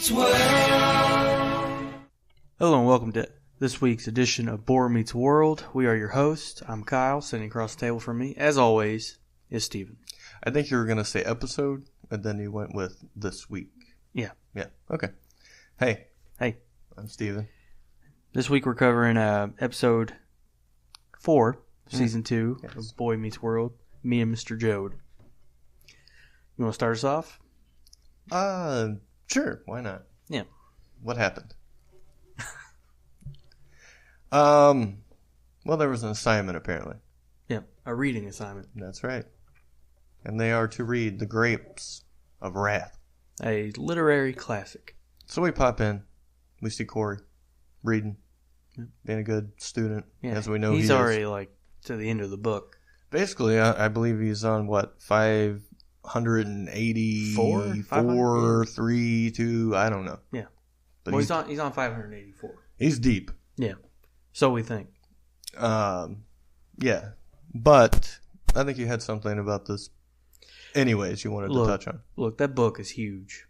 Meets World. Hello and welcome to this week's edition of Boar Meets World. We are your hosts. I'm Kyle. Sitting across the table from me, as always, is Steven. I think you were going to say episode, and then you went with this week. Yeah. Yeah, okay. Hey. Hey. I'm Steven. This week we're covering episode 4, season 2 of Boy Meets World. Me and Mr. Joad. You want to start us off? Sure. Why not? Yeah. What happened? Well, there was an assignment, apparently. Yeah, a reading assignment. That's right. And they are to read The Grapes of Wrath. A literary classic. So we pop in. We see Cory reading, being a good student, as we know he's he already, is. to the end of the book. Basically, I believe he's on, 584, 3, 2, I don't know. Yeah. But Well, he's on 584. He's deep. Yeah. So we think. Yeah. But I think you had something about this anyways you wanted to touch on. Look, that book is huge.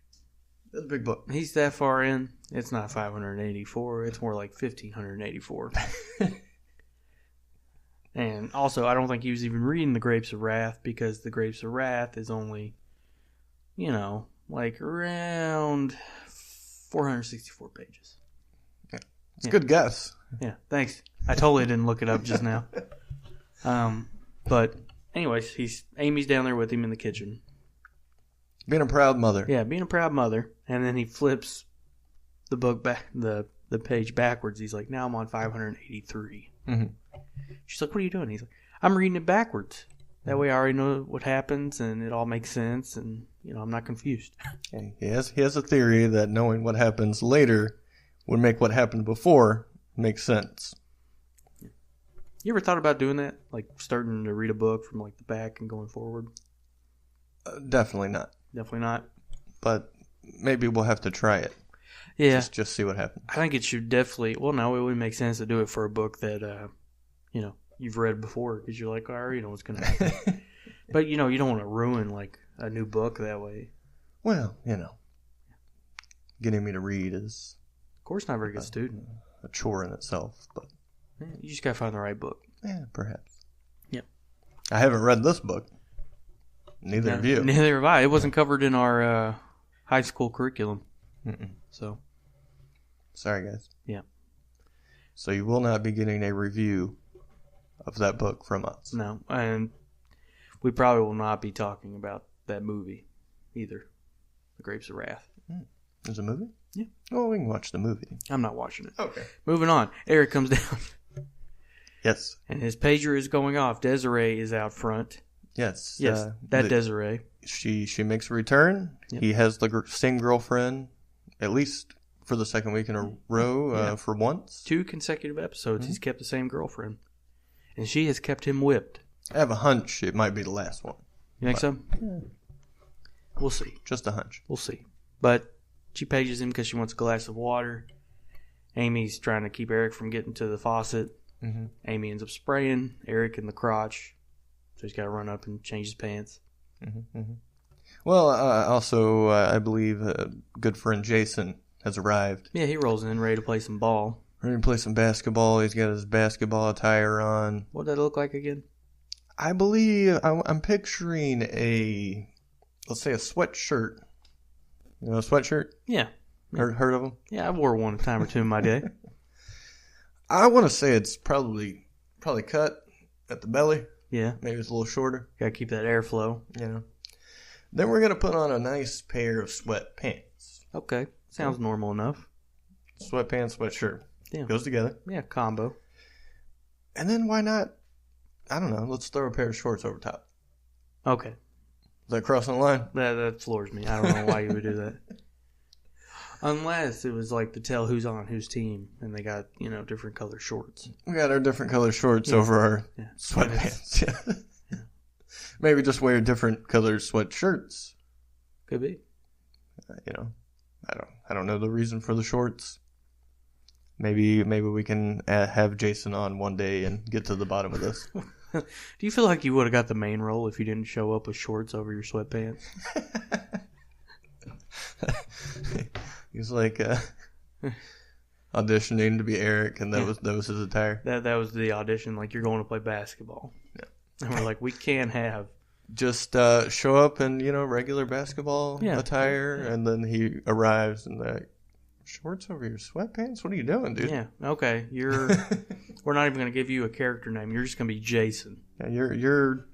That's a big book. He's that far in. It's not 584. It's more like 1584. And also, I don't think he was even reading The Grapes of Wrath, because The Grapes of Wrath is only, around 464 pages. It's a good guess. Yeah, thanks. I totally didn't look it up just now. But anyways, Amy's down there with him in the kitchen. Being a proud mother. Yeah, being a proud mother. And then he flips the book back, the page backwards. He's like, now I'm on 583. Mm-hmm. She's like, what are you doing? He's like, I'm reading it backwards. That way I already know what happens and it all makes sense and, I'm not confused. He has a theory that knowing what happens later would make what happened before make sense. You ever thought about doing that? Like starting to read a book from the back and going forward? Definitely not. Definitely not. But maybe we'll have to try it. Yeah. Just see what happens. I think it should definitely... Well, no, it would make sense to do it for a book that, you've read before, because you're like, I already know what's going to happen. But, you don't want to ruin, a new book that way. Well, getting me to read is... Of course, not a very good student. A chore in itself, but... You just got to find the right book. Yeah, perhaps. Yep. I haven't read this book. Neither have you. Neither have I. It wasn't covered in our high school curriculum. Mm-mm. So... Sorry, guys. Yeah. So you will not be getting a review of that book from us. No, and we probably will not be talking about that movie either. The Grapes of Wrath. There's a movie? Yeah. Oh, we can watch the movie. I'm not watching it. Okay. Moving on. Eric comes down. Yes. And his pager is going off. Desiree is out front. Yes. Yes, Desiree. She makes a return. Yep. He has the same girlfriend, at least for the second week in a row, for once. 2 consecutive episodes, he's kept the same girlfriend. And she has kept him whipped. I have a hunch it might be the last one. You think so? Yeah. We'll see. Just a hunch. We'll see. But she pages him because she wants a glass of water. Amy's trying to keep Eric from getting to the faucet. Mm-hmm. Amy ends up spraying Eric in the crotch. So he's got to run up and change his pants. Mm-hmm. Mm-hmm. Well, also, I believe good friend Jason has arrived. Yeah, he rolls in ready to play some ball. Ready to play some basketball. He's got his basketball attire on. What did that look like again? I believe I'm picturing let's say a sweatshirt. You know a sweatshirt? Yeah. Heard of them? Yeah, I wore one a time or two in my day. I want to say it's probably cut at the belly. Yeah. Maybe it's a little shorter. Got to keep that airflow. Then we're going to put on a nice pair of sweatpants. Okay. Sounds normal enough. Sweatpants, sweatshirt. Yeah. Goes together. Yeah, combo. And then why not, I don't know, let's throw a pair of shorts over top. Okay. Is that crossing the line? That floors me. I don't know why you would do that. Unless it was to tell who's on whose team and they got, different color shorts. We got our different color shorts over our sweatpants. Yeah. Maybe just wear different color sweatshirts. Could be. I don't know the reason for the shorts. Maybe we can have Jason on one day and get to the bottom of this. Do you feel like you would have got the main role if you didn't show up with shorts over your sweatpants? He's like auditioning to be Eric, and that was his attire. That was the audition. Like, you're going to play basketball. Yeah. And we're like, we can't have. Just show up in, regular basketball attire, and then he arrives and like, shorts over your sweatpants? What are you doing, dude? Yeah, okay. We're not even going to give you a character name. You're just going to be Jason. Yeah, your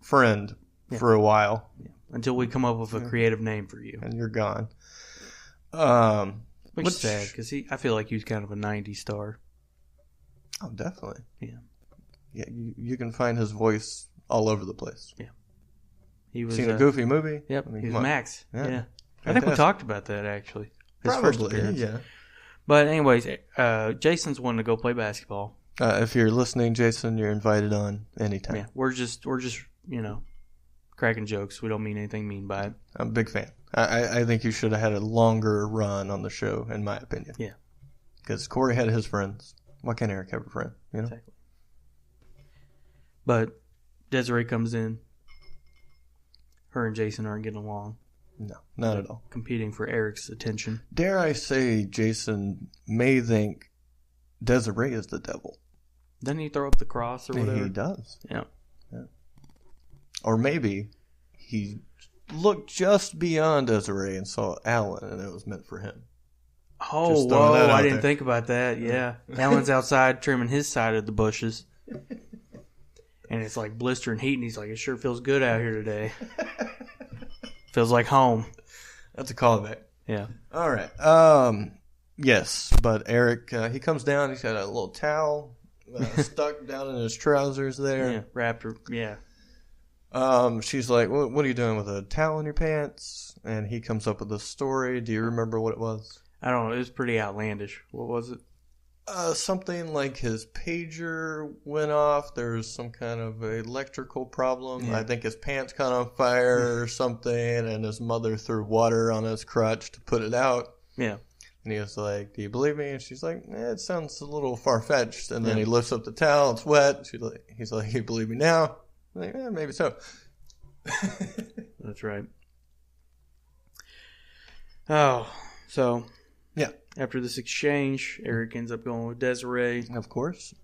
friend for a while. Yeah. Until we come up with a creative name for you. And you're gone. Which is sad, because I feel like he was kind of a 90s star. Oh, definitely. Yeah. Yeah, you can find his voice all over the place. Yeah. He was seen a Goofy movie? Yep, he was Max. Yeah. I Fantastic. think we talked about that, actually. His first appearance. Yeah. But anyways, Jason's wanting to go play basketball. If you're listening, Jason, you're invited on anytime. Yeah, we're just cracking jokes. We don't mean anything mean by it. I'm a big fan. I think you should have had a longer run on the show, in my opinion. Yeah. Because Cory had his friends. Why can't Eric have a friend? Exactly. But Desiree comes in. Her and Jason aren't getting along. No, not at all. Competing for Eric's attention. Dare I say, Jason may think Desiree is the devil. Doesn't he throw up the cross or whatever? He does. Yeah. Or maybe he looked just beyond Desiree and saw Alan, and it was meant for him. Oh, whoa! I didn't think about that. Yeah, Alan's outside trimming his side of the bushes, and it's like blistering heat, and he's like, "It sure feels good out here today. Feels like home." That's a callback. Yeah. All right. Yes, but Eric, he comes down. He's got a little towel stuck down in his trousers there. Yeah, wrapped. Yeah. She's like, what are you doing with a towel in your pants? And he comes up with a story. Do you remember what it was? I don't know. It was pretty outlandish. What was it? Something like his pager went off. There was some kind of electrical problem. Yeah. I think his pants caught on fire or something, and his mother threw water on his crotch to put it out. Yeah. And he was like, "Do you believe me?" And she's like, "It sounds a little far-fetched." And then he lifts up the towel. It's wet. He's like, "You believe me now?" I'm like, maybe so. That's right. Oh, so... Yeah. After this exchange, Eric ends up going with Desiree. Of course.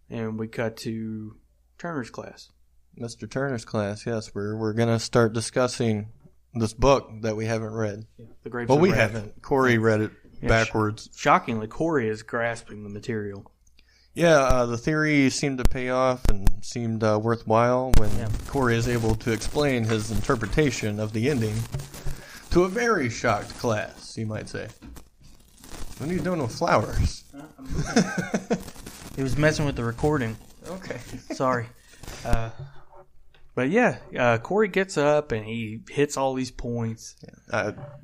And we cut to Turner's class. Mr. Turner's class, yes. We're going to start discussing this book that we haven't read. Yeah, the Grapes Well, of we Wrath. haven't. Cory read it backwards. Shockingly, Cory is grasping the material. Yeah, the theory seemed to pay off and seemed worthwhile when Cory is able to explain his interpretation of the ending to a very shocked class, you might say. What are you doing with flowers? He was messing with the recording. Okay. Sorry. But yeah, Cory gets up and he hits all these points.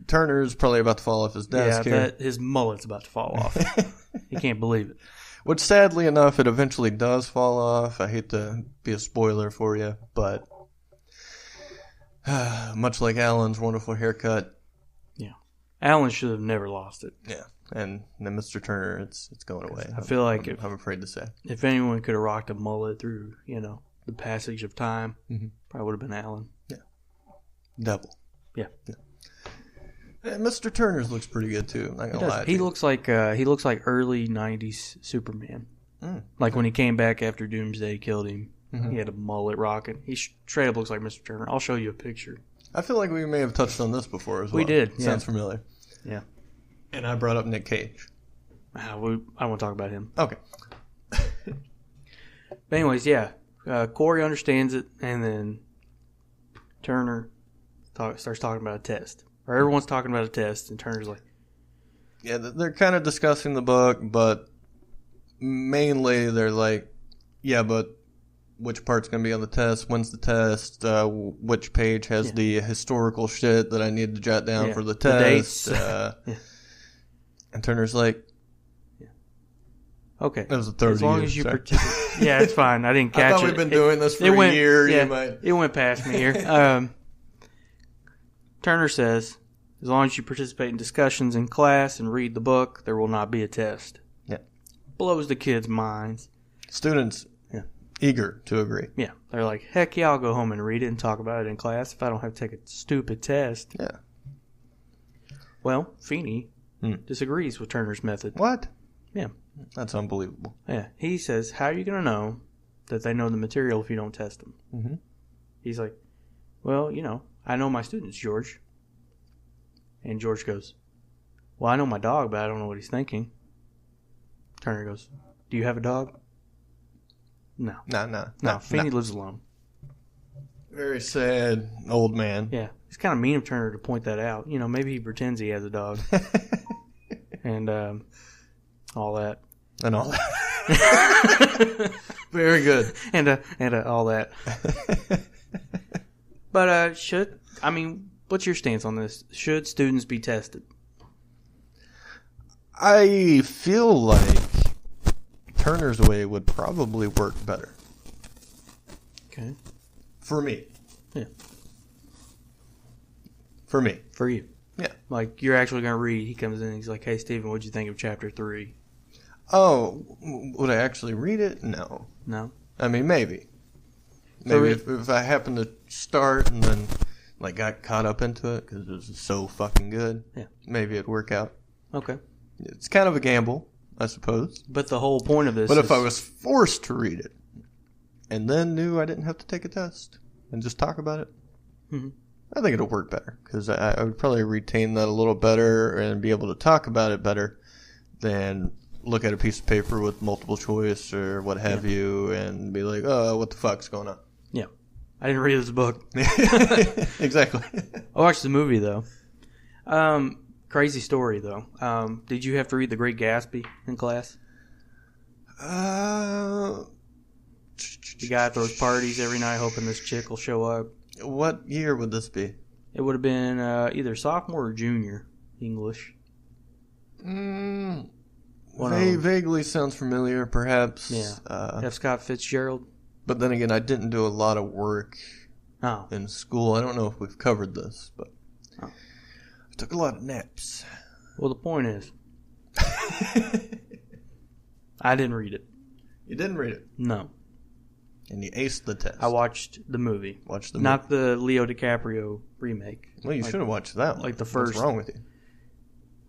Turner's probably about to fall off his desk here. His mullet's about to fall off. He can't believe it. Which, sadly enough, it eventually does fall off. I hate to be a spoiler for you, but much like Alan's wonderful haircut. Yeah. Alan should have never lost it. Yeah. And then Mr. Turner, it's going away. I feel like I'm afraid to say. If anyone could have rocked a mullet through, the passage of time, probably would have been Alan. Yeah. Devil. Yeah. And Mr. Turner's looks pretty good too. I'm not gonna lie. He looks like early '90s Superman. Like when he came back after Doomsday killed him, he had a mullet rocking. He straight up looks like Mr. Turner. I'll show you a picture. I feel like we may have touched on this before as well. We did. Sounds familiar. Yeah. And I brought up Nick Cage. I won't talk about him. Okay. But anyways, yeah. Cory understands it, and then Turner starts talking about a test. Or everyone's talking about a test, and Turner's like... Yeah, they're kind of discussing the book, but mainly they're like, yeah, but which part's going to be on the test? When's the test? Which page has the historical shit that I need to jot down for the test? The dates. And Turner's like... Okay. That was a third as long as you participate. Yeah, it's fine. I didn't catch it. I thought we've been doing this for a year. Yeah, it went past me here. Turner says, as long as you participate in discussions in class and read the book, there will not be a test. Yeah. Blows the kids' minds. Students eager to agree. Yeah. They're like, heck yeah, I'll go home and read it and talk about it in class if I don't have to take a stupid test. Yeah. Well, Feeney disagrees with Turner's method. What? Yeah. That's unbelievable. Yeah. He says, how are you going to know that they know the material if you don't test them? Mm-hmm. He's like, well, I know my students, George. And George goes, well, I know my dog, but I don't know what he's thinking. Turner goes, do you have a dog? No. No, Feeney lives alone. Very sad old man. Yeah. It's kind of mean of Turner to point that out. Maybe he pretends he has a dog. And all that. And all that. Very good. And all that. But what's your stance on this? Should students be tested? I feel like Turner's way would probably work better. Okay. For me. Yeah. For me. For you. Yeah. Like, you're actually going to read. He comes in and he's like, hey, Stephen, what'd you think of chapter 3? Oh, would I actually read it? No. No? I mean, maybe. Maybe if I happen to start and then got caught up into it because it was so fucking good, maybe it'd work out. Okay. It's kind of a gamble, I suppose. But the whole point of this But if I was forced to read it and then knew I didn't have to take a test and just talk about it, I think it'll work better because I would probably retain that a little better and be able to talk about it better than look at a piece of paper with multiple choice or what have you and be like, oh, what the fuck's going on? Yeah. I didn't read this book. Exactly. I watched the movie, though. Crazy story, though. Did you have to read The Great Gatsby in class? The guy throws parties every night hoping this chick will show up. What year would this be? It would have been either sophomore or junior English. Vaguely sounds familiar, perhaps. Yeah. F. Scott Fitzgerald. But then again, I didn't do a lot of work in school. I don't know if we've covered this, but I took a lot of naps. Well, the point is, I didn't read it. You didn't read it? No. And you aced the test. I watched the movie. Not the Leo DiCaprio remake. Well, you should have watched that one. Like the first. What's wrong with you?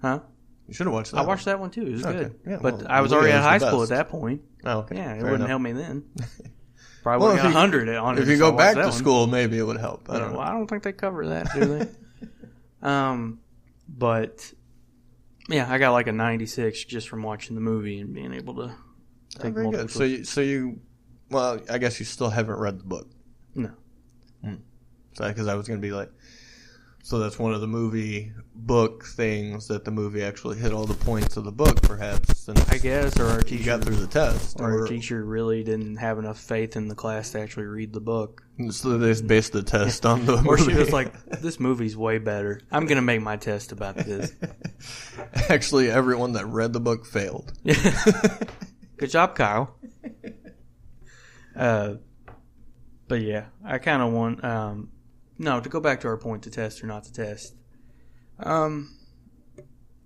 Huh? You should have watched that one. I watched that one too. It was good. Yeah, but I was already at high school at that point. Oh, okay. Yeah, it wouldn't help me then. Probably would have got 100 on it. If you go back to school, maybe it would help. I don't know. Well, I don't think they cover that, do they? But yeah, I got like a 96 just from watching the movie and being able to take multiple. So you, well, I guess you still haven't read the book. No. Because I was going to be like, so that's one of the movie book things that the movie actually hit all the points of the book, perhaps. And I guess, or our teacher got through the test, or our teacher really didn't have enough faith in the class to actually read the book. So they based the test on the movie. Or she was like, "This movie's way better. I'm going to make my test about this." Actually, everyone that read the book failed. Good job, Kyle. But yeah, I kind of want. No, to go back to our point, to test or not to test. I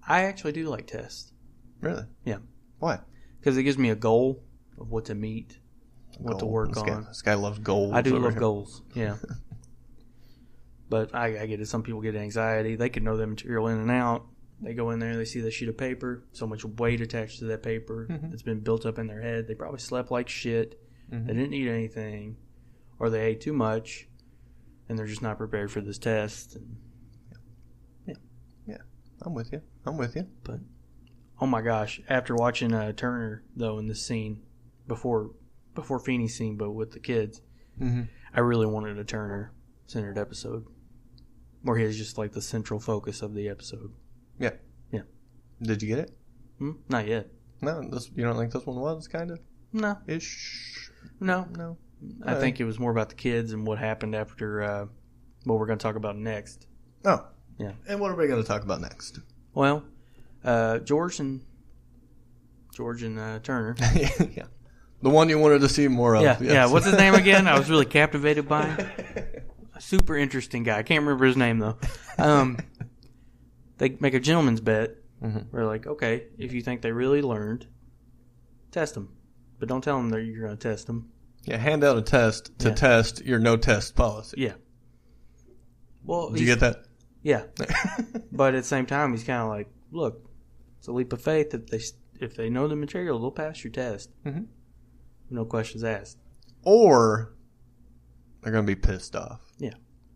actually do like tests. Really? Yeah. Why? Because it gives me a goal of what to meet, what to work on. This guy loves goals. I do love goals, yeah. But I get it. Some people get anxiety. They could know the material in and out. They go in there, they see the sheet of paper, so much weight attached to that paper. It's been built up in their head. They probably slept like shit. They didn't eat anything. Or they ate too much. And they're just not prepared for this test. And yeah, I'm with you. But oh my gosh, after watching Turner though in this scene before Feeney's scene, but with the kids, I really wanted a Turner centered episode where he's just like the central focus of the episode. Yeah. Did you get it? Not yet. No, you don't think this one was kind of? No. Ish. No. I think it was more about the kids and what happened after what we're going to talk about next. Oh. Yeah. And what are we going to talk about next? Well, George and Turner. Yeah. The one you wanted to see more of. Yeah, yes. Yeah. What's his name again? I was really captivated by him. A super interesting guy. I can't remember his name, though. They make a gentleman's bet. We're like, okay, if you think they really learned, test them. But don't tell them that you're going to test them. Yeah, hand out a test to test your no-test policy. Yeah. Well, did you get that? Yeah. But at the same time, he's kind of like, look, it's a leap of faith. If they know the material, they'll pass your test. Mm-hmm. No questions asked. Or they're going to be pissed off. Yeah.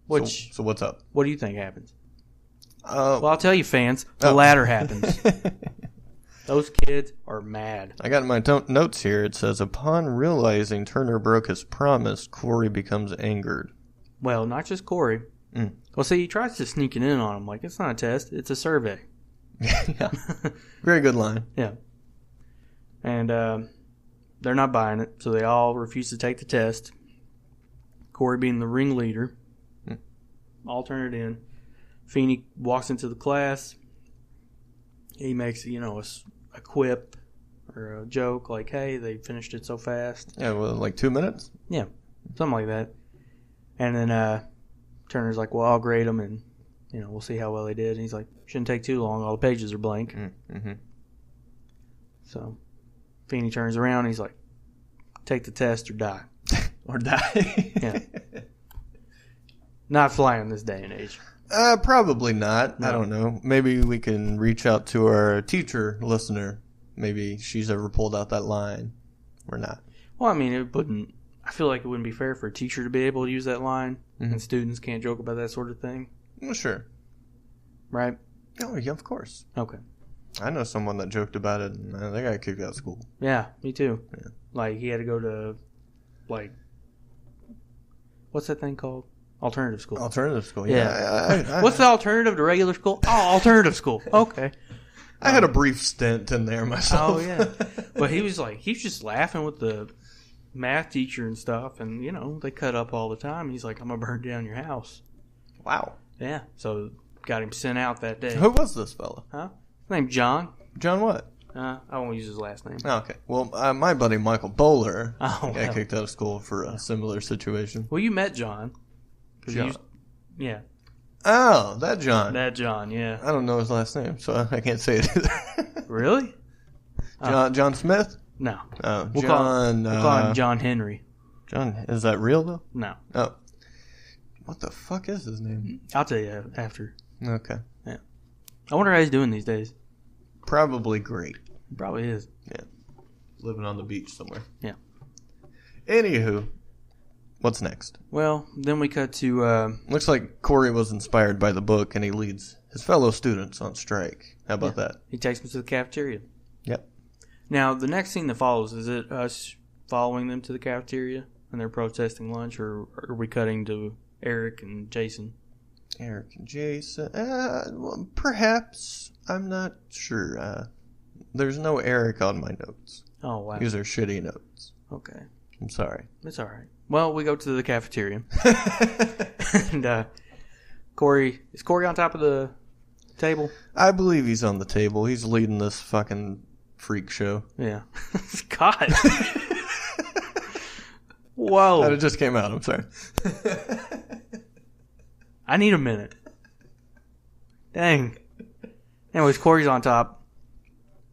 So what's up? What do you think happens? Well, I'll tell you, fans, the latter happens. Those kids are mad. I got my notes here. It says, upon realizing Turner broke his promise, Cory becomes angered. Well, not just Cory. Well, see, he tries to sneak it in on him. Like, it's not a test. It's a survey. Yeah. Very good line. Yeah. And they're not buying it, so they all refuse to take the test. Cory being the ringleader. All turn it in. Feeney walks into the class. He makes, a quip or a joke like, hey, they finished it so fast. Yeah, well, like 2 minutes? Yeah, something like that. And then Turner's like, well, I'll grade them and, we'll see how well they did. And he's like, shouldn't take too long. All the pages are blank. Mm-hmm. So Feeney turns around and he's like, take the test or die. Or die. Yeah. Not flying this day and age. Probably not. No. I don't know. Maybe we can reach out to our teacher listener. Maybe she's ever pulled out that line or not. Well, I mean, I feel like it wouldn't be fair for a teacher to be able to use that line, and students can't joke about that sort of thing. Well, sure. Right? Oh, yeah, of course. Okay. I know someone that joked about it, and they got kicked out of school. Yeah, me too. Yeah. Like, he had to go to, what's that thing called? Alternative school. Alternative school, yeah. What's the alternative to regular school? Oh, alternative school. Okay. I had a brief stint in there myself. Oh, yeah. But he was just laughing with the math teacher and stuff, and, they cut up all the time. He's like, I'm going to burn down your house. Wow. Yeah. So, got him sent out that day. Who was this fella? Huh? His name's John. John what? I won't use his last name. Oh, okay. Well, my buddy Michael Bowler got kicked out of school for a similar situation. Well, you met John. John. Yeah. Oh, that John. That John, yeah. I don't know his last name, so I can't say it either. Really? John Smith? No. Oh, we'll call him John Henry. John, is that real though? No. Oh. What the fuck is his name? I'll tell you after. Okay. Yeah. I wonder how he's doing these days. Probably great. He probably is. Yeah. Living on the beach somewhere. Yeah. Anywho, what's next? Well, then we cut to... Looks like Cory was inspired by the book, and he leads his fellow students on strike. How about that? He takes them to the cafeteria. Yep. Now, the next scene that follows, is it us following them to the cafeteria and they're protesting lunch, or are we cutting to Eric and Jason? Eric and Jason. Well, perhaps. I'm not sure. There's no Eric on my notes. Oh, wow. These are shitty notes. Okay. I'm sorry. It's all right. Well, we go to the cafeteria. And Cory... Is Cory on top of the table? I believe he's on the table. He's leading this fucking freak show. Yeah. God. Whoa. It just came out. I'm sorry. I need a minute. Dang. Anyways, Cory's on top.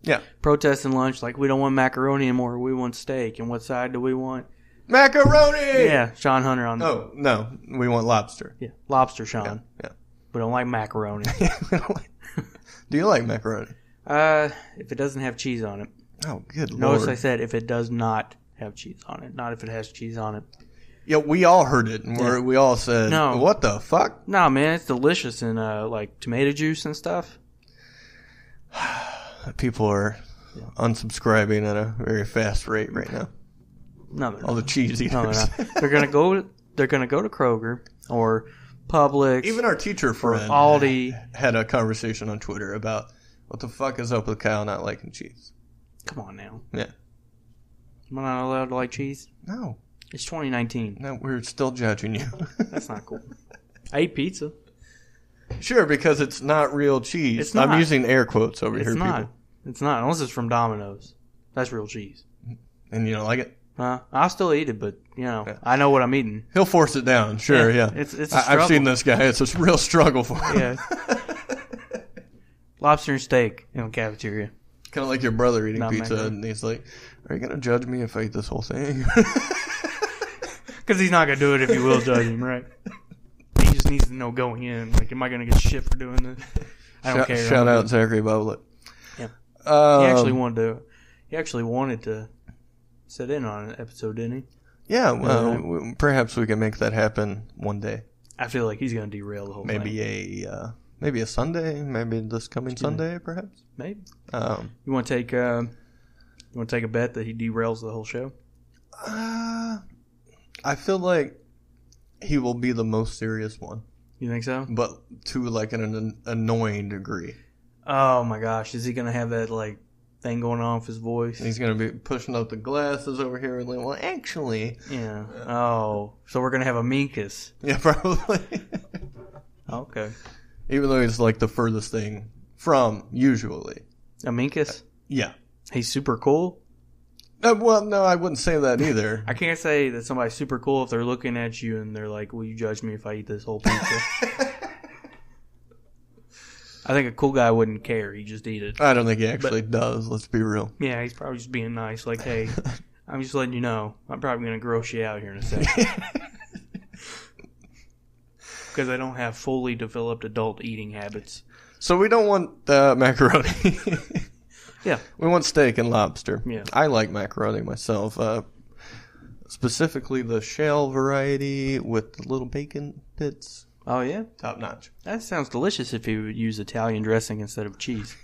Yeah. Protesting lunch like, we don't want macaroni anymore. We want steak. And what side do we want? Macaroni! Yeah, Sean Hunter on the... Oh, no. We want lobster. Yeah, lobster, Sean. Yeah. We don't like macaroni. Do you like macaroni? If it doesn't have cheese on it. Oh, good Lord. Notice I said if it does not have cheese on it, not if it has cheese on it. Yeah, we all heard it, and we all said, no. What the fuck? No, man, it's delicious in like tomato juice and stuff. People are unsubscribing at a very fast rate right now. No, they're all not. The cheese eaters. No, they're not. They're gonna go to Kroger or Publix. Even our teacher friend Aldi had a conversation on Twitter about what the fuck is up with Kyle not liking cheese. Come on now. Yeah. Am I not allowed to like cheese? No. It's 2019. No, we're still judging you. That's not cool. I eat pizza. Sure, because it's not real cheese. It's not. I'm using air quotes over here, not. people. It's not, unless it's from Domino's. That's real cheese. And you don't like it? I'll still eat it, but, I know what I'm eating. He'll force it down, sure, yeah. It's a struggle. I've seen this guy. It's a real struggle for him. Yeah. Lobster and steak in the cafeteria. Kind of like your brother eating Not pizza, macaroni. and he's like, are you going to judge me if I eat this whole thing? Because he's not going to do it if you will judge him, right? He just needs to know going in. Like, am I going to get shit for doing this? I don't care. Shout out Zachary Bowlett. Yeah. He actually wanted to sit in on an episode, didn't he? Yeah, well, perhaps we can make that happen one day. I feel like he's going to derail the whole thing. Maybe a Sunday, maybe this coming Sunday, perhaps. Maybe. You want to take a bet that he derails the whole show? I feel like he will be the most serious one. You think so? But to like an annoying degree. Oh my gosh, is he going to have that like thing going on with his voice? He's going to be pushing up the glasses over here and like, well, actually. Yeah. Oh, so we're going to have a Minkus. Yeah, probably. Okay. Even though he's like the furthest thing from usually. A Minkus? Yeah. He's super cool? Well, no, I wouldn't say that either. I can't say that somebody's super cool if they're looking at you and they're like, will you judge me if I eat this whole pizza? I think a cool guy wouldn't care. He'd just eat it. I don't think he actually does. Let's be real. Yeah, he's probably just being nice. Like, hey, I'm just letting you know. I'm probably going to gross you out here in a second. Because I don't have fully developed adult eating habits. So we don't want macaroni. Yeah. We want steak and lobster. Yeah. I like macaroni myself. Specifically the shell variety with the little bacon bits. Oh, yeah? Top notch. That sounds delicious if you would use Italian dressing instead of cheese.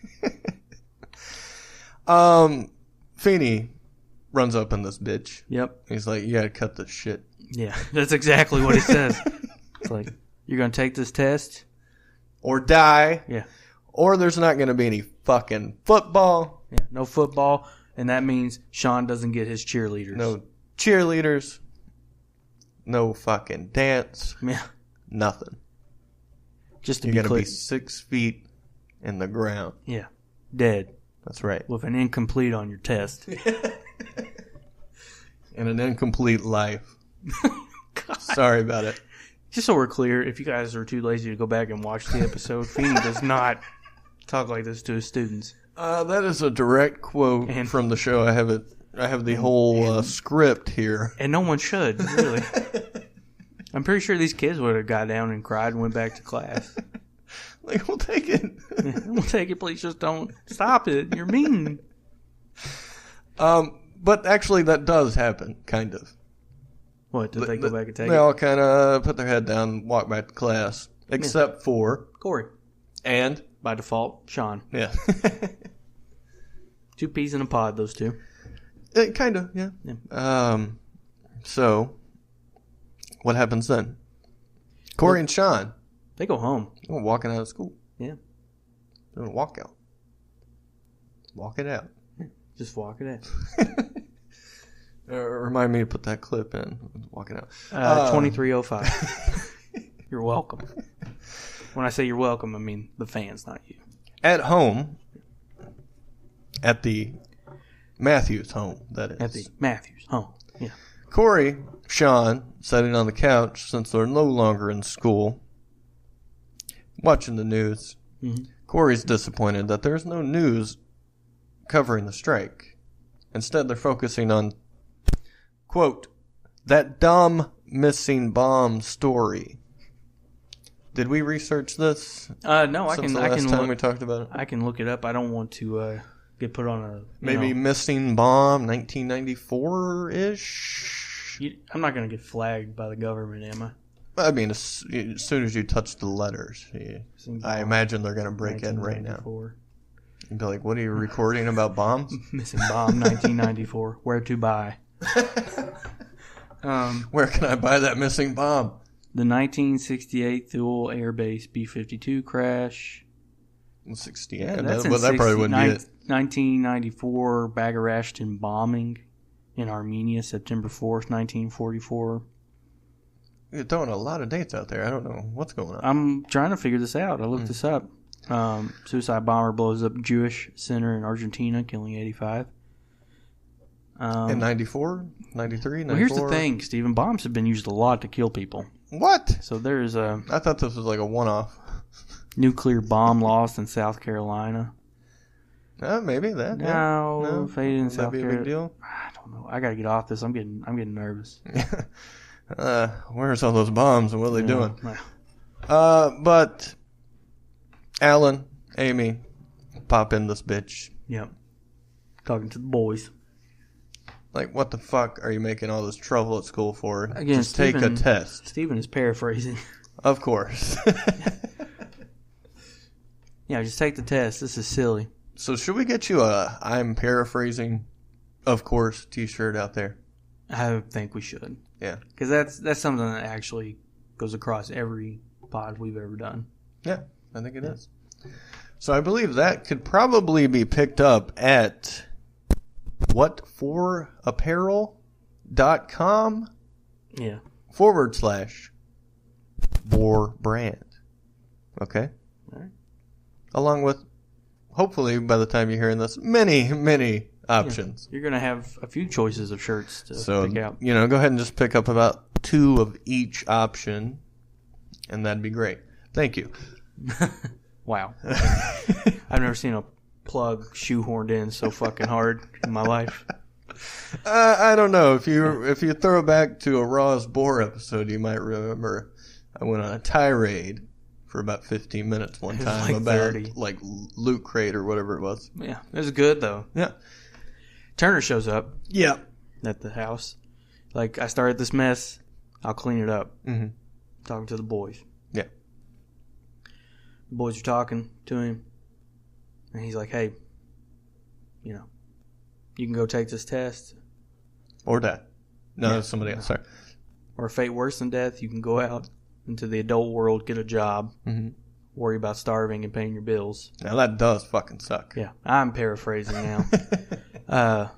Feeney runs up in this bitch. Yep. He's like, you gotta cut this shit. Yeah, that's exactly what he says. It's like, you're going to take this test? Or die. Yeah. Or there's not going to be any fucking football. Yeah, no football. And that means Sean doesn't get his cheerleaders. No cheerleaders. No fucking dance. Yeah. Nothing. Just to You're be going clear. to be 6 feet in the ground. Yeah. Dead. That's right. With an incomplete on your test. And an incomplete life. Sorry about it. Just so we're clear, if you guys are too lazy to go back and watch the episode, Feeney does not talk like this to his students. That is a direct quote from the show. I have the whole script here. And no one should, really. I'm pretty sure these kids would have got down and cried and went back to class. Like, we'll take it. We'll take it, please just don't stop it. You're mean. But actually that does happen, kind of. What, did they go back and take it? They all kind of put their head down and walk back to class. Except for... Cory. And? By default, Sean. Yeah. 2 peas in a pod, those two. Kind of, yeah. So, what happens then? Cory and Sean. They go home. They're walking out of school. Yeah. They're going to walk out. Walk it out. Just walk it out. Remind me to put that clip in. Walking out. 2305. You're welcome. When I say you're welcome, I mean the fans, not you. At home. At the Matthews home, that is. At the Matthews home, yeah. Cory, Sean, sitting on the couch since they're no longer in school, watching the news. Mm-hmm. Cory's disappointed that there's no news covering the strike. Instead, they're focusing on, quote, that dumb missing bomb story. Did we research this? No, since the last time we talked about it? I can look it up. I don't want to get put on a maybe missing bomb 1994-ish. I'm not going to get flagged by the government, am I? I mean, as soon as you touch the letters, I imagine they're going to break in right now. And be like, what are you recording about bombs? Missing bomb 1994. Where to buy? Where can I buy that missing bomb? The 1968 Thule Air Base B-52 crash. 68. Yeah, that probably wouldn't be it. 1994 Bagger Ashton bombing in Armenia, September 4th, 1944. You're throwing a lot of dates out there. I don't know what's going on. I'm trying to figure this out. I looked this up. Suicide bomber blows up Jewish center in Argentina, killing 85. In 94? 93? 94? Well, here's the thing, Stephen. Bombs have been used a lot to kill people. What? So there's a... I thought this was like a one-off. Nuclear bomb lost in South Carolina. Maybe that. No, faded in South Carolina. That'd be a big deal. I don't know. I got to get off this. I'm getting nervous. Where's all those bombs and what are they doing? But Alan, Amy, pop in this bitch. Yep. Talking to the boys. Like, what the fuck are you making all this trouble at school for? Again, just take a test. Stephen is paraphrasing. Of course. Yeah, just take the test. This is silly. So should we get you a I'm paraphrasing, of course, t-shirt out there? I think we should. Yeah. Because that's something that actually goes across every pod we've ever done. Yeah, I think it is. So I believe that could probably be picked up at whatforapparel.com Yeah. /BoarBrand. Okay? All right. Along with, hopefully, by the time you're hearing this, many options. Yeah. You're going to have a few choices of shirts to pick out. Go ahead and just pick up about 2 of each option, and that'd be great. Thank you. Wow. I've never seen a plug shoehorned in so fucking hard in my life. I don't know. If you throw back to a Raw's Boar episode, you might remember I went on a tirade for about 15 minutes one time about 30. like Loot Crate or whatever it was. Yeah, it was good though. Yeah. Turner shows up. Yeah. At the house. Like, I started this mess. I'll clean it up. Mm-hmm. Talking to the boys. Yeah. The boys are talking to him. And he's like, hey, you can go take this test. Or die. No, Yeah. that's somebody else. Sorry. Or a fate worse than death, you can go out into the adult world, get a job, Mm-hmm. worry about starving and paying your bills. Now that does fucking suck. Yeah, I'm paraphrasing now.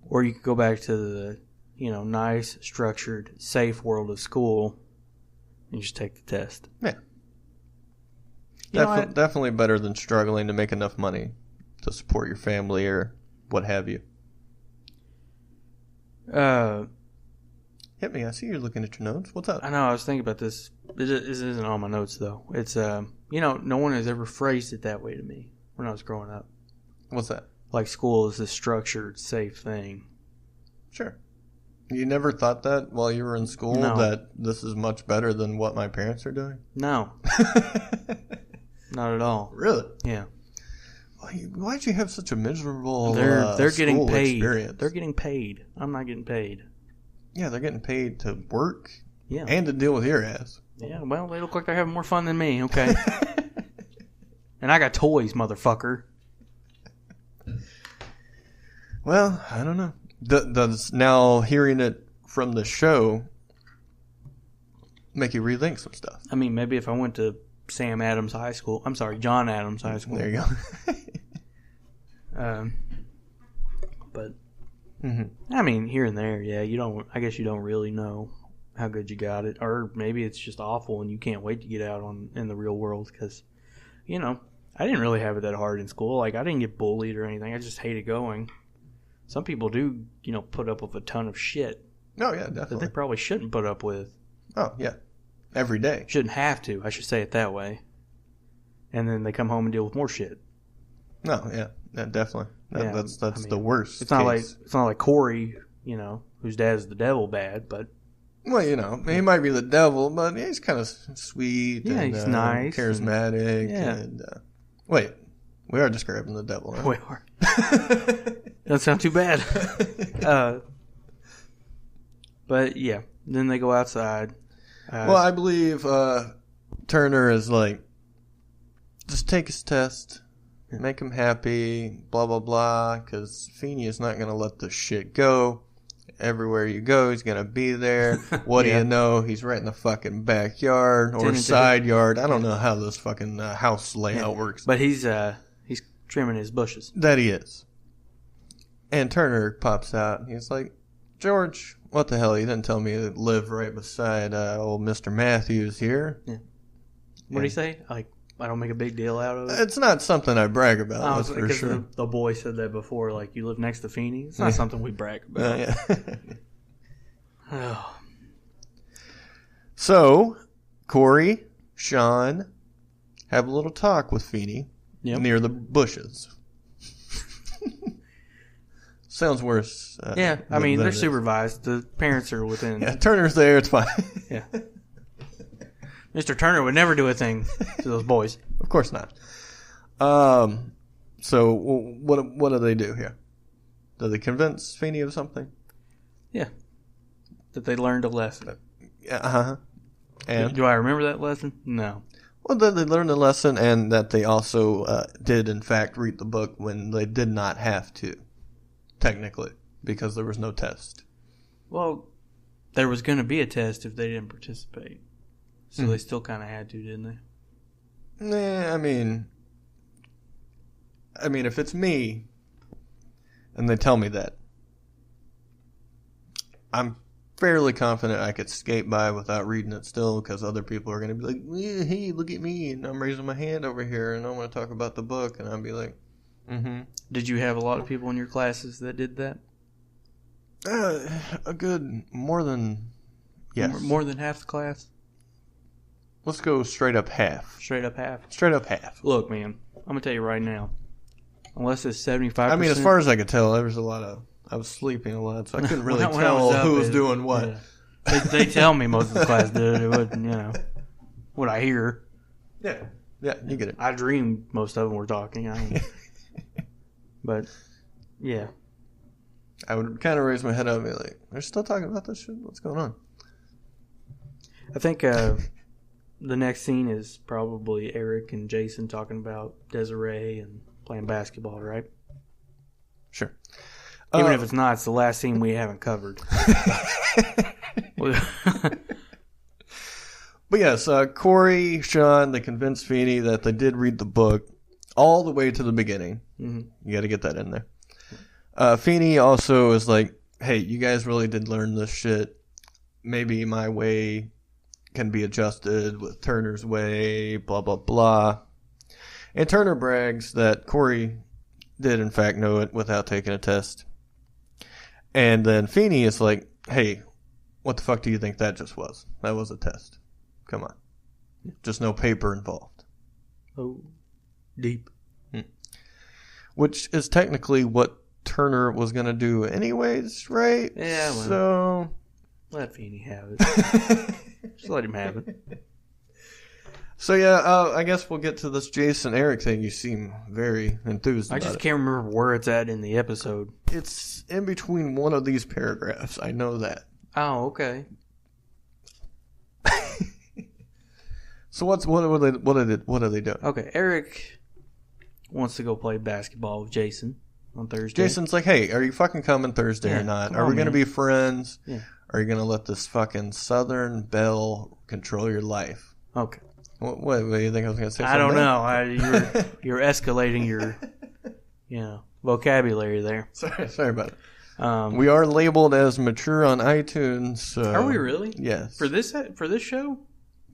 Or you could go back to the, nice, structured, safe world of school and just take the test. Yeah. You know, Definitely better than struggling to make enough money to support your family or what have you. Hit me. I see you're looking at your notes. What's up? I know, I was thinking about this. This isn't on my notes, though. It's, no one has ever phrased it that way to me when I was growing up. What's that? Like, school is this structured, safe thing. Sure. You never thought that while you were in school, No. that this is much better than what my parents are doing? No, not at all. Really? Yeah. Why'd you have such a miserable They're getting school paid. experience? They're getting paid. I'm not getting paid. Yeah, they're getting paid to work Yeah. and to deal with your ass. Yeah, well, they look like they're having more fun than me, okay? And I got toys, motherfucker. Well, I don't know. Does now hearing it from the show make you rethink some stuff? I mean, maybe if I went to John Adams High School. There you go. But, Mm-hmm. I mean, here and there, yeah, I guess you don't really know how good you got it. Or maybe it's just awful and you can't wait to get out in the real world because, I didn't really have it that hard in school. Like, I didn't get bullied or anything. I just hated going. Some people do, put up with a ton of shit Oh, yeah, that definitely. they probably shouldn't put up with. Oh, yeah. Every day. Shouldn't have to. I should say it that way. And then they come home and deal with more shit. No, yeah, definitely. Yeah, That's I the mean, worst. It's not case. like Cory, whose dad is the devil bad, but Well, he might be the devil, but he's kind of sweet. Yeah, and, he's nice charismatic. Yeah. And, wait, we are describing the devil. Huh? we are. Doesn't sound too bad. But yeah, then they go outside. Well, I believe Turner is like, just take his test, make him happy, blah, blah, blah, because Feeney is not going to let this shit go. Everywhere you go, he's going to be there. What do you know? He's right in the fucking backyard or side yard. I don't know how this fucking house layout works. But he's trimming his bushes. That he is. And Turner pops out. He's like, George, what the hell? You didn't tell me to live right beside old Mr. Matthews here. Yeah. What did he say? Like, I don't make a big deal out of it? It's not something I brag about, that's for sure. The boy said that before, like, you live next to Feeney. It's not something we brag about. Yeah. Oh. So, Cory, Sean, have a little talk with Feeney near the bushes. Sounds worse. Yeah, I mean, they're it is. supervised. The parents are within. Yeah, Turner's there. It's fine. Yeah. Mr. Turner would never do a thing to those boys. Of course not. So what do they do here? Do they convince Feeney of something? Yeah. That they learned a lesson. Uh-huh. And do I remember that lesson? No. Well, that they learned a lesson, and that they also did, in fact, read the book when they did not have to, technically, because there was no test. Well, there was going to be a test if they didn't participate. So they still kind of had to, didn't they? Nah, I mean, if it's me, and they tell me that, I'm fairly confident I could skate by without reading it still, because other people are going to be like, hey, look at me, and I'm raising my hand over here, and I want to talk about the book, and I'll be like, mm-hmm. Did you have a lot of people in your classes that did that? A good, more than, yes. More than half the class? Let's go straight up half. Straight up half? Straight up half. Look, man, I'm going to tell you right now, unless it's 75%. I mean, as far as I could tell, there was a lot of, I was sleeping a lot, so I couldn't really tell who was doing what. Yeah. They tell me most of the class did. It wasn't, what I hear. Yeah, you get it. I dream most of them were talking. But, yeah. I would kind of raise my head up and be like, they're still talking about this shit? What's going on? I think the next scene is probably Eric and Jason talking about Desiree and playing basketball, right? Sure. Even if it's not, it's the last scene we haven't covered. But yes, Cory, Sean, they convinced Feeney that they did read the book all the way to the beginning. Mm-hmm. You got to get that in there. Feeney also is like, hey, you guys really did learn this shit. Maybe my way can be adjusted with Turner's way, blah, blah, blah. And Turner brags that Cory did, in fact, know it without taking a test. And then Feeney is like, hey, what the fuck do you think that just was? That was a test. Come on. Just no paper involved. Oh, deep. Which is technically what Turner was going to do anyways, right? Yeah, well, so let Feeney have it. Just let him have it. So yeah, I guess we'll get to this Jason Eric thing. You seem very enthused about it. I just can't remember where it's at in the episode. It's in between one of these paragraphs. I know that. Oh, okay. So what are they doing? Okay, Eric wants to go play basketball with Jason on Thursday. Jason's like, hey, are you fucking coming Thursday or not? Are we going to be friends? Yeah. Are you going to let this fucking Southern belle control your life? Okay. What do you think I was going to say? I don't know. You're escalating your vocabulary there. Sorry about it. We are labeled as mature on iTunes. So are we really? Yes. For this show?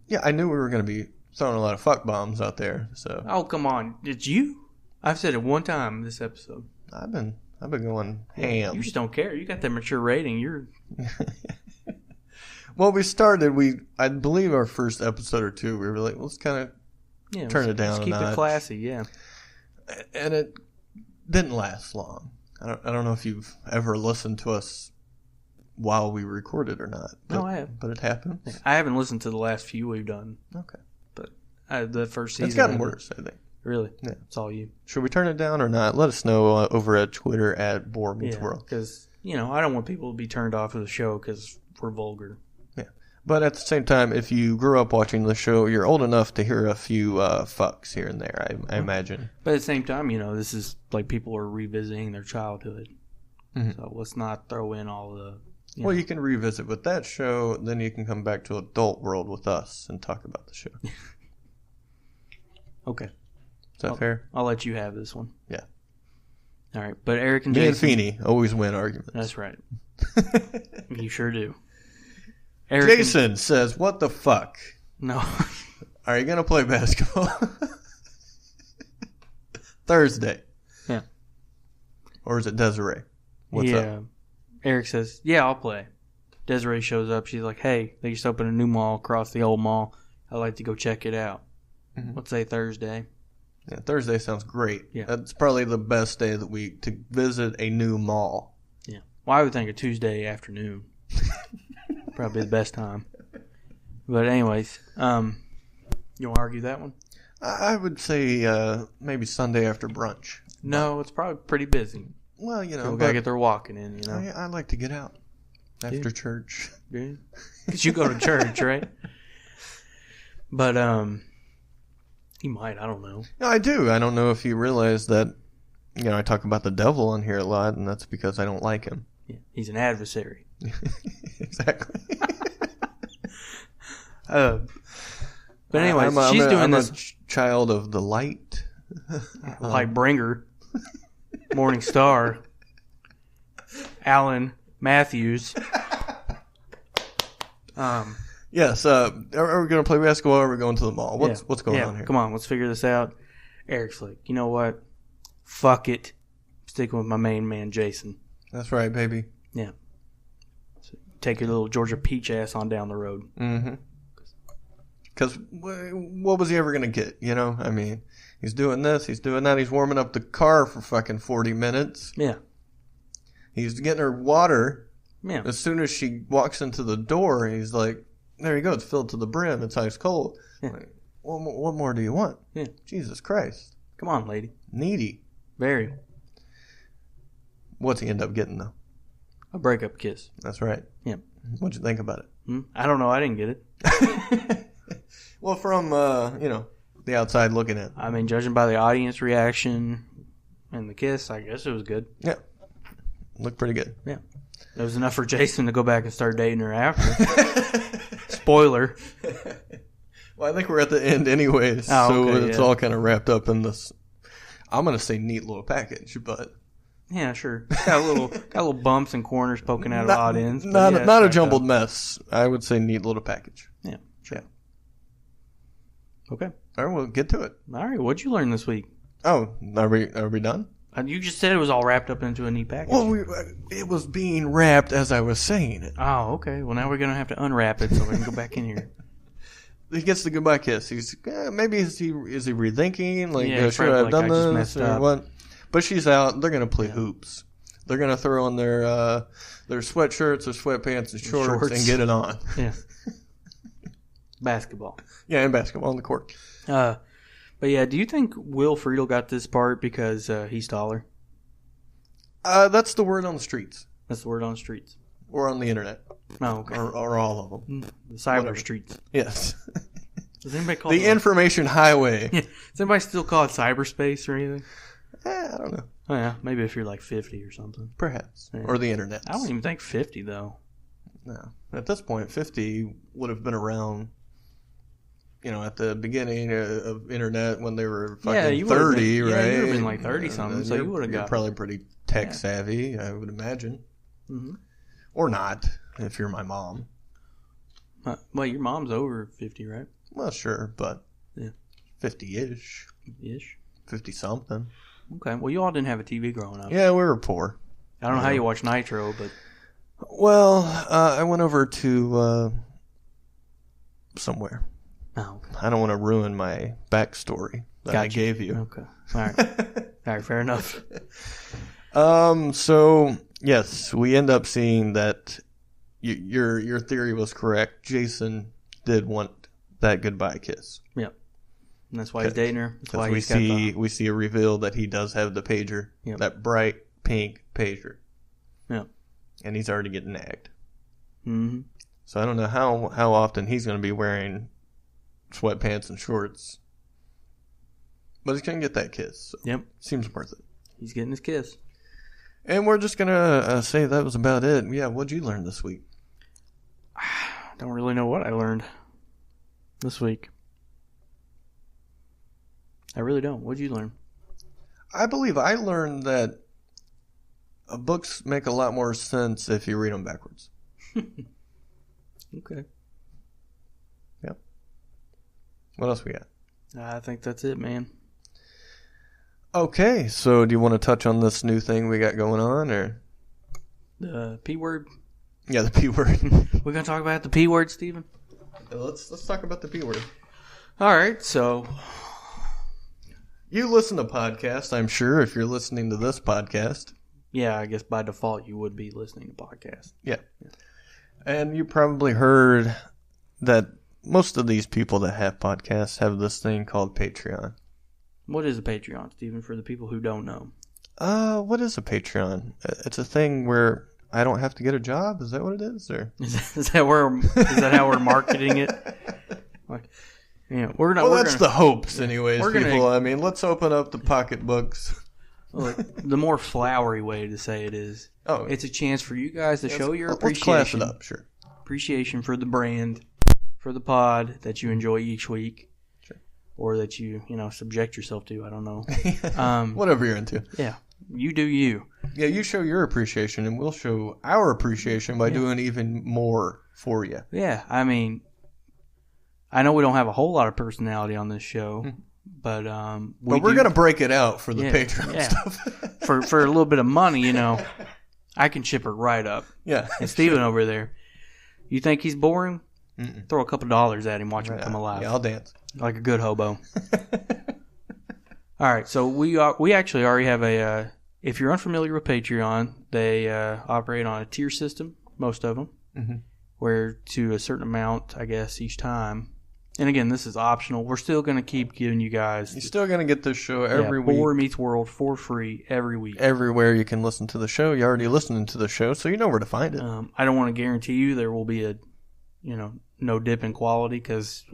Yeah, I knew we were going to be throwing a lot of fuck bombs out there. So. Oh, come on. Did you? I've said it one time this episode. I've been going ham. You just don't care. You got that mature rating. You're. Well, we started. I believe our first episode or two, we were like, let's kind of turn it down. Let's keep it classy, yeah. And it didn't last long. I don't know if you've ever listened to us while we recorded or not. No, I have. But it happens. Yeah, I haven't listened to the last few we've done. Okay. But the first season. It's gotten worse, I think. Really? Yeah. It's all you. Should we turn it down or not? Let us know over at Twitter at Boar Meets World. Because, I don't want people to be turned off of the show because we're vulgar. Yeah. But at the same time, if you grew up watching the show, you're old enough to hear a few fucks here and there, I imagine. But at the same time, this is like people are revisiting their childhood. Mm-hmm. So let's not throw in all the... Well, you can revisit with that show, then you can come back to Adult World with us and talk about the show. Okay. Is that fair? I'll let you have this one. Yeah. All right. But Eric and Jason... Me and Feeney always win arguments. That's right. You sure do. Jason says, what the fuck? No. Are you going to play basketball? Thursday. Yeah. Or is it Desiree? What's up? Eric says, yeah, I'll play. Desiree shows up. She's like, hey, they just opened a new mall across the old mall. I'd like to go check it out. Mm-hmm. Let's say Thursday. Yeah, Thursday sounds great. Yeah. That's probably the best day of the week to visit a new mall. Yeah. Well, I would think a Tuesday afternoon. Probably the best time. But anyways, You want to argue that one? I would say maybe Sunday after brunch. No, it's probably pretty busy. Well, People got to get their walking in, I like to get out after church. Yeah. Because you go to church, right? But, he might. I don't know. No, I do. I don't know if you realize that, I talk about the devil on here a lot, and that's because I don't like him. Yeah, he's an adversary. Exactly. But anyway, she's doing this. I'm a child of the light. Light bringer. Morning Star. Alan Matthews. Yes. Are we going to play basketball or are we going to the mall? What's going on here? Come on, let's figure this out. Eric's like, you know what? Fuck it. Sticking with my main man, Jason. That's right, baby. Yeah. So take your little Georgia peach ass on down the road. Mm-hmm. Because what was he ever going to get, I mean, he's doing this, he's doing that, he's warming up the car for fucking 40 minutes. Yeah. He's getting her water. Yeah. As soon as she walks into the door, he's like, there you go, it's filled to the brim, it's ice cold. Yeah. Like, what more do you want? Yeah. Jesus Christ. Come on, lady. Needy. Very. What's he end up getting, though? A breakup kiss. That's right. Yeah. What'd you think about it? I don't know. I didn't get it. Well, from, the outside looking in. I mean, judging by the audience reaction and the kiss, I guess it was good. Yeah. Looked pretty good. Yeah. It was enough for Jason to go back and start dating her after. Spoiler. Well, I think we're at the end anyways, it's all kind of wrapped up in this, I'm going to say neat little package, but... Yeah, sure. Got little bumps and corners poking out of odd ends. Not a jumbled mess. I would say neat little package. Yeah, sure. Yeah. Okay. All right, we'll get to it. All right, what'd you learn this week? Oh, are we done? You just said it was all wrapped up into a neat package. Well, it was being wrapped as I was saying it. Oh, okay. Well, now we're going to have to unwrap it so we can go back in here. He gets the goodbye kiss. He's maybe is he rethinking? Like, should I have done this or what? But she's out. They're going to play hoops. They're going to throw on their sweatshirts or sweatpants and shorts and get it on. Yeah. Basketball. Yeah, and basketball on the court. But yeah, do you think Will Friedle got this part because he's taller? That's the word on the streets. That's the word on the streets. Or on the internet. Oh, okay. Or all of them. The cyber streets. Yes. Does anybody call the information highway? Yeah. Does anybody still call it cyberspace or anything? I don't know. Oh yeah, maybe if you're like 50 or something. Perhaps. Yeah. Or the internet. I don't even think 50 though. No. At this point, 50 would have been around, at the beginning of internet when they were fucking 30, right? Yeah, you would have been like 30 something, so you would have got probably pretty tech savvy, I would imagine. Mm-hmm. Or not, if you're my mom. Well, your mom's over 50, right? Well, sure, but yeah, 50-ish. 50-something. Okay, well, you all didn't have a TV growing up. Yeah, we were poor. I don't know how you watch Nitro, but... Well, I went over to somewhere. Oh, okay. I don't want to ruin my backstory that I gave you. Okay. All right. All right, fair enough. So, yes, we end up seeing that your theory was correct. Jason did want that goodbye kiss. Yep. And that's why he's dating her. That's why we see a reveal that he does have the pager, that bright pink pager. Yeah. And he's already getting nagged. Mm-hmm. So I don't know how often he's going to be wearing sweatpants and shorts. But he's going to get that kiss. So yep. Seems worth it. He's getting his kiss. And we're just going to say that was about it. Yeah, what'd you learn this week? I don't really know what I learned this week. I really don't. What'd you learn? I believe I learned that books make a lot more sense if you read them backwards. Okay. Yep. What else we got? I think that's it, man. Okay, so do you want to touch on this new thing we got going on, or the P word? Yeah, the P word. We're gonna talk about the P word, Steven? Let's talk about the P word. All right, so you listen to podcasts, I'm sure, if you're listening to this podcast. Yeah, I guess by default you would be listening to podcasts. Yeah. And you probably heard that most of these people that have podcasts have this thing called Patreon. What is a Patreon, Stephen, for the people who don't know? What is a Patreon? It's a thing where I don't have to get a job. Is that what it is? Or is that how we're marketing it? Like, we're not. Well, we're that's gonna, the hopes, anyways. we're People, gonna, I mean, let's open up the pocketbooks. Look, the more flowery way to say it is, it's a chance for you guys to show your appreciation. Let's class it up, sure. Appreciation for the brand, for the pod that you enjoy each week, sure, or that you subject yourself to. I don't know. Whatever you're into. Yeah, you do you. Yeah, you show your appreciation, and we'll show our appreciation by doing even more for you. Yeah, I mean, I know we don't have a whole lot of personality on this show, but we're going to break it out for the Patreon stuff. for a little bit of money, I can chip it right up. Yeah. And Steven over there, you think he's boring? Mm-mm. Throw a couple dollars at him, watch him come alive. Yeah, I'll dance. Like a good hobo. All right, so we actually already have a... if you're unfamiliar with Patreon, they operate on a tier system, most of them, where to a certain amount, I guess, each time. And again, this is optional. We're still going to keep giving you guys... You're still going to get this show every week. Boar Meets World for free every week. Everywhere you can listen to the show. You're already listening to the show, so you know where to find it. I don't want to guarantee you there will be a, no dip in quality because,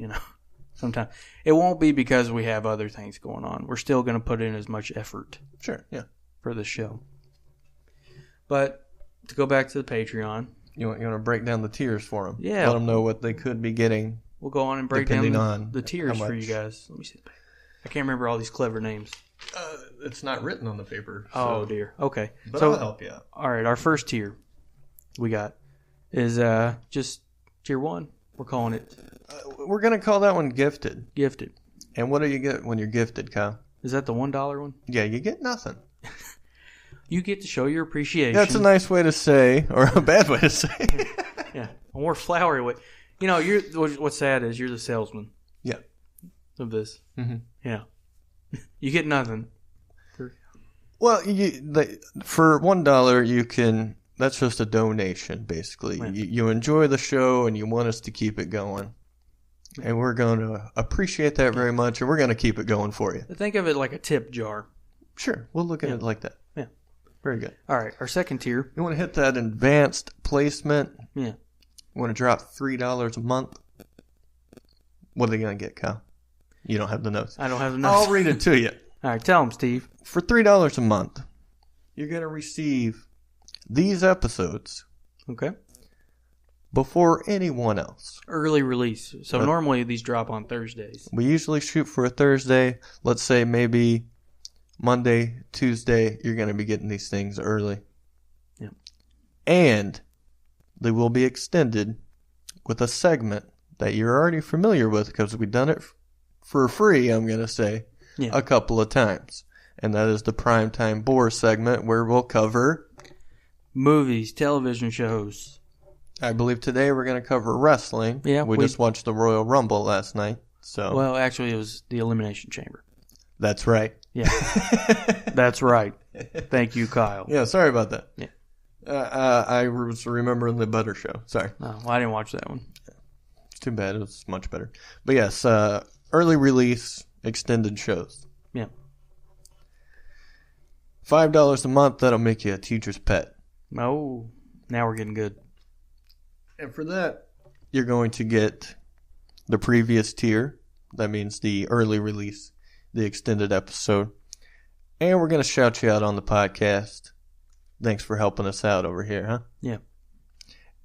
sometimes... It won't be because we have other things going on. We're still going to put in as much effort. Sure, yeah. For the show. But to go back to the Patreon... You want to break down the tiers for them? Yeah. Let them know what they could be getting. We'll go on and break down the tiers for you guys. Let me see. I can't remember all these clever names. It's not written on the paper. So. Oh, dear. Okay. But I'll help you out. All right. Our first tier we got is just tier 1. We're calling it. We're going to call that one gifted. Gifted. And what do you get when you're gifted, Kyle? Is that the $1 one? Yeah, you get nothing. You get to show your appreciation. That's a nice way to say, or a bad way to say. Yeah. A more flowery way. What's sad is you're the salesman. Yeah. Of this. Mm-hmm. Yeah. You get nothing. Well, for $1, you can. That's just a donation, basically. Yeah. You enjoy the show and you want us to keep it going, and we're going to appreciate that very much, and we're going to keep it going for you. Think of it like a tip jar. Sure, we'll look at it like that. Yeah. Very good. All right, our second tier. You want to hit that advanced placement? Yeah. You want to drop $3 a month? What are they going to get, Kyle? You don't have the notes. I don't have the notes. I'll read it to you. All right, tell them, Steve. For $3 a month, you're going to receive these episodes. Okay. Before anyone else. Early release. So normally these drop on Thursdays. We usually shoot for a Thursday. Let's say maybe Monday, Tuesday, you're going to be getting these things early. Yeah. And they will be extended with a segment that you're already familiar with because we've done it for free, I'm going to say, a couple of times. And that is the Primetime Boar segment where we'll cover movies, television shows. I believe today we're going to cover wrestling. Yeah, we just watched the Royal Rumble last night. So well, actually, it was the Elimination Chamber. That's right. Yeah, that's right. Thank you, Kyle. Yeah, sorry about that. Yeah. I was remembering the Butter Show. Sorry. No, I didn't watch that one. It's too bad. It was much better. But yes, early release, extended shows. Yeah. $5 a month, that'll make you a teacher's pet. Oh, now we're getting good. And for that, you're going to get the previous tier. That means the early release, the extended episode. And we're going to shout you out on the podcast. Thanks for helping us out over here, huh? Yeah.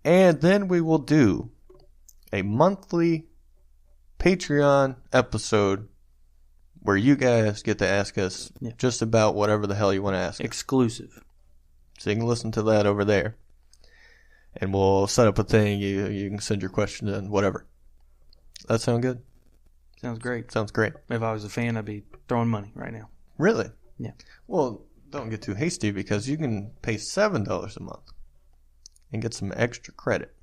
And then we will do a monthly Patreon episode where you guys get to ask us just about whatever the hell you want to ask us. Exclusive. So you can listen to that over there. And we'll set up a thing. You can send your question in, whatever. That sound good? Sounds great. Sounds great. If I was a fan, I'd be throwing money right now. Really? Yeah. Well, don't get too hasty because you can pay $7 a month and get some extra credit.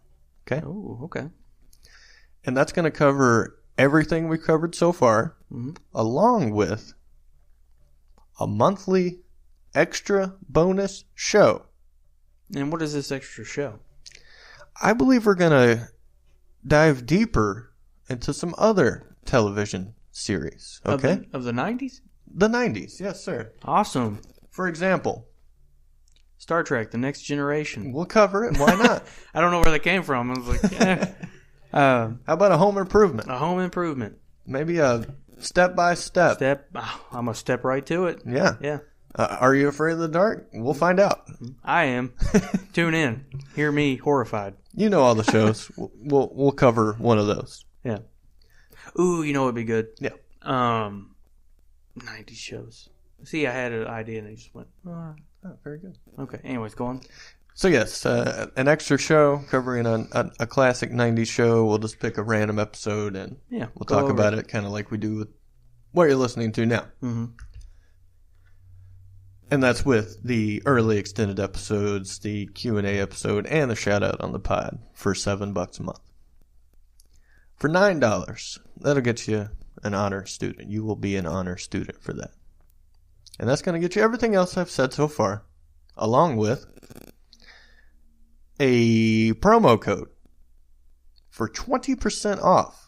Okay? Oh, okay. And that's going to cover everything we've covered so far, along with a monthly extra bonus show. And what is this extra show? I believe we're going to dive deeper into some other television series. Okay? Of the 90s? The 90s, yes, sir. Awesome. For example, Star Trek, The Next Generation. we'll cover it. Why not? I don't know where that came from. I was like, How about a home improvement? A home improvement. Maybe a step-by-step. I'm going to step right to it. Yeah. Yeah. Are you afraid of the dark? We'll find out. I am. Tune in. Hear me horrified. You know all the shows. We'll cover one of those. Yeah. Ooh, you know what'd be good? Yeah. 90s shows. See, I had an idea and I just went, Oh, very good. Okay. Anyways, go on. So yes, an extra show covering a classic 90s show. We'll just pick a random episode and we'll talk about it kind of like we do with what you're listening to now. Mm-hmm. And that's with the early extended episodes, the Q&A episode, and the shout-out on the pod for $7 a month. For $9, that'll get you an honor student. You will be an honor student for that. And that's going to get you everything else I've said so far, along with a promo code for 20% off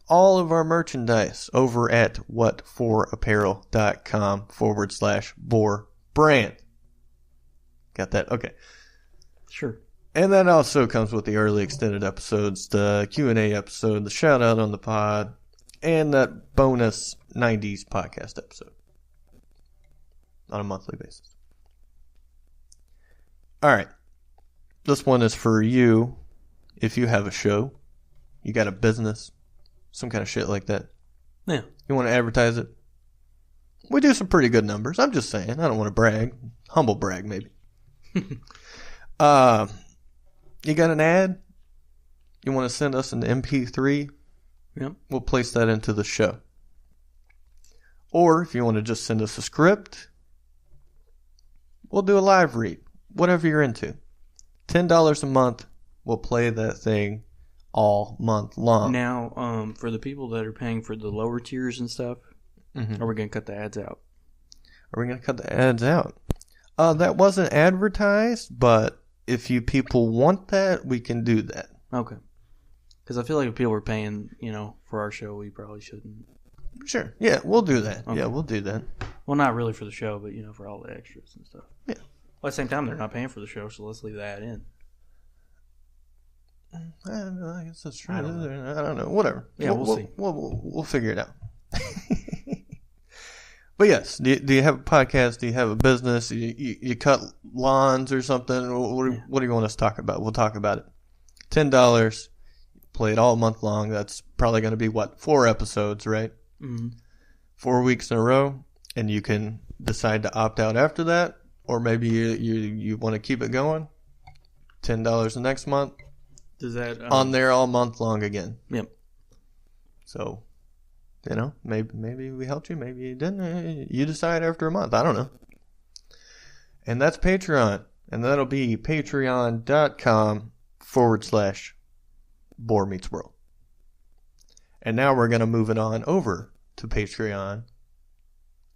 all of our merchandise over at whatforapparel.com/BoarBrand. Got that? Okay. Sure. And that also comes with the early extended episodes, the Q&A episode, the shout out on the pod, and that bonus 90s podcast episode on a monthly basis. All right. This one is for you if you have a show, you got a business, some kind of shit like that. Yeah. You want to advertise it? We do some pretty good numbers. I'm just saying. I don't want to brag. Humble brag, maybe. You got an ad? You want to send us an MP3? Yep. We'll place that into the show. Or if you want to just send us a script, we'll do a live read. Whatever you're into. $10 a month, we'll play that thing all month long. Now, for the people that are paying for the lower tiers and stuff, are we going to cut the ads out? Are we going to cut the ads out? That wasn't advertised, but if you people want that, we can do that. Okay. Because I feel like if people are paying, for our show, we probably shouldn't. Sure. Yeah, we'll do that. Okay. Yeah, we'll do that. Well, not really for the show, but, for all the extras and stuff. Yeah. Well, at the same time, they're not paying for the show, so let's leave that in. I guess that's true. I don't know. Whatever. Yeah, we'll see. We'll figure it out. But yes, do you have a podcast? Do you have a business? You cut lawns or something? What do you want us to talk about? We'll talk about it. $10. Play it all month long. That's probably going to be, 4 episodes, right? Mm-hmm. 4 weeks in a row. And you can decide to opt out after that. Or maybe you want to keep it going. $10 the next month. Does that on there all month long again? Yep. So, maybe we helped you, maybe you didn't. You decide after a month. I don't know. And that's Patreon, and that'll be patreon.com/BoarMeetsWorld. And now we're gonna move it on over to Patreon.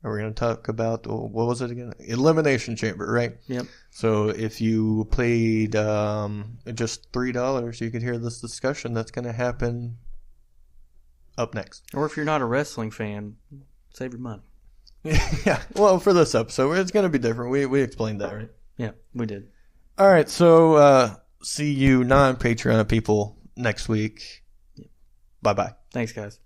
And we're going to talk about, what was it again? Elimination Chamber, right? Yep. So if you paid just $3, you could hear this discussion that's going to happen up next. Or if you're not a wrestling fan, save your money. Yeah. Well, for this episode, it's going to be different. We explained that, right? Yeah, we did. All right. So see you non-Patreon people next week. Yep. Bye-bye. Thanks, guys.